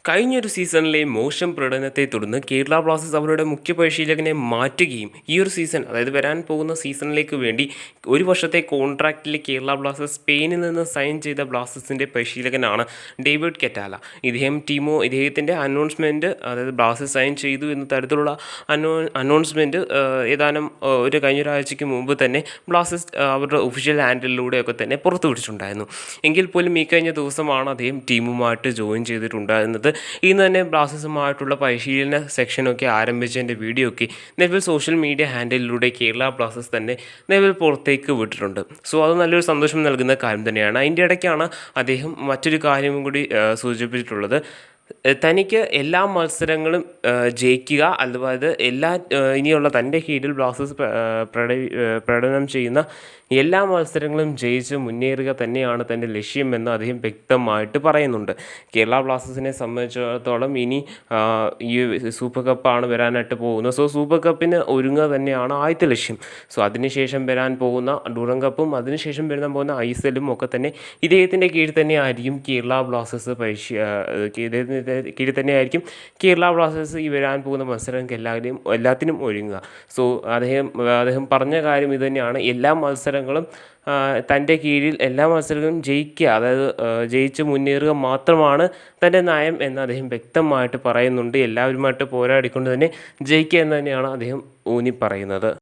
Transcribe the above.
കഴിഞ്ഞൊരു സീസണിലെ മോശം പ്രകടനത്തെ തുടർന്ന് കേരള ബ്ലാസ്റ്റേഴ്സ് അവരുടെ മുഖ്യ പരിശീലകനെ മാറ്റുകയും ഈ ഒരു സീസൺ, അതായത് വരാൻ പോകുന്ന സീസണിലേക്ക് വേണ്ടി ഒരു വർഷത്തെ കോൺട്രാക്റ്റിൽ കേരള ബ്ലാസ്റ്റേഴ്സ് സ്പെയിനിൽ നിന്ന് സൈൻ ചെയ്ത ബ്ലാസ്റ്റേഴ്സിൻ്റെ പരിശീലകനാണ് ഡേവിഡ് കെറ്റാല. ഇദ്ദേഹത്തിൻ്റെ അനൗൺസ്മെൻറ്റ്, അതായത് ബ്ലാസ്റ്റേഴ്സ് സൈൻ ചെയ്തു എന്ന തരത്തിലുള്ള അനൗൺസ്മെൻറ്റ് ഏതാനും കഴിഞ്ഞൊരാഴ്ചയ്ക്ക് മുമ്പ് തന്നെ ബ്ലാസ്റ്റേഴ്സ് അവരുടെ ഒഫീഷ്യൽ ഹാൻഡിലൂടെയൊക്കെ തന്നെ പുറത്തുവിട്ടിട്ടുണ്ടായിരുന്നു. എങ്കിൽ പോലും ഈ കഴിഞ്ഞ ദിവസമാണ് അദ്ദേഹം ടീമുമായിട്ട് ജോയിൻ ചെയ്തിട്ടുണ്ടായിരുന്നത്. ഇന്ന് തന്നെ ബ്ലാസ്റ്റേഴ്സുമായിട്ടുള്ള പരിശീലന സെക്ഷനൊക്കെ ആരംഭിച്ചതിൻ്റെ വീഡിയോ ഒക്കെ നിലവിൽ സോഷ്യൽ മീഡിയ ഹാൻഡിലൂടെ കേരള ബ്ലാസ്റ്റേഴ്സ് തന്നെ നിലവിൽ പുറത്തേക്ക് വിട്ടിട്ടുണ്ട്. സോ അത് നല്ലൊരു സന്തോഷം നൽകുന്ന കാര്യം തന്നെയാണ്. അതിൻ്റെ ഇടയ്ക്കാണ് അദ്ദേഹം മറ്റൊരു കാര്യം കൂടി സൂചിപ്പിച്ചിട്ടുള്ളത്. തനിക്ക് എല്ലാ മത്സരങ്ങളും ജയിക്കുക, അതായത് ഇനിയുള്ള തൻ്റെ കീഴിൽ ബ്ലാസ്റ്റേഴ്സ് പ്രകടനം ചെയ്യുന്ന എല്ലാ മത്സരങ്ങളും ജയിച്ച് മുന്നേറുക തന്നെയാണ് തൻ്റെ ലക്ഷ്യമെന്ന് അദ്ദേഹം വ്യക്തമായിട്ട് പറയുന്നുണ്ട്. കേരള ബ്ലാസ്റ്റേഴ്സിനെ സംബന്ധിച്ചിടത്തോളം ഇനി ഈ സൂപ്പർ കപ്പാണ് വരാനായിട്ട് പോകുന്നത്. സോ സൂപ്പർ കപ്പിന് ഒരുങ്ങുക തന്നെയാണ് ആദ്യത്തെ ലക്ഷ്യം. സോ അതിനുശേഷം വരാൻ പോകുന്ന ഡൂറൻ കപ്പും അതിനുശേഷം വരാൻ പോകുന്ന ISL ഒക്കെ തന്നെ ഇദ്ദേഹത്തിൻ്റെ കീഴിൽ തന്നെ ആയിരിക്കും കേരള ബ്ലാസ്റ്റേഴ്സ് കീഴിൽ തന്നെയായിരിക്കും കേരള ബ്ലാസ്റ്റേഴ്സ് ഈ വരാൻ പോകുന്ന മത്സരങ്ങൾക്ക് എല്ലാത്തിനും ഒരുങ്ങുക. സോ അദ്ദേഹം പറഞ്ഞ കാര്യം ഇതുതന്നെയാണ്. എല്ലാ മത്സരങ്ങളും തൻ്റെ കീഴിൽ എല്ലാ മത്സരങ്ങളും ജയിക്കുക, അതായത് ജയിച്ച് മുന്നേറുക മാത്രമാണ് തൻ്റെ നയം എന്ന് അദ്ദേഹം വ്യക്തമായിട്ട് പറയുന്നുണ്ട്. എല്ലാവരുമായിട്ട് പോരാടിക്കൊണ്ട് തന്നെ ജയിക്കുക എന്ന് തന്നെയാണ് അദ്ദേഹം ഊന്നി പറയുന്നത്.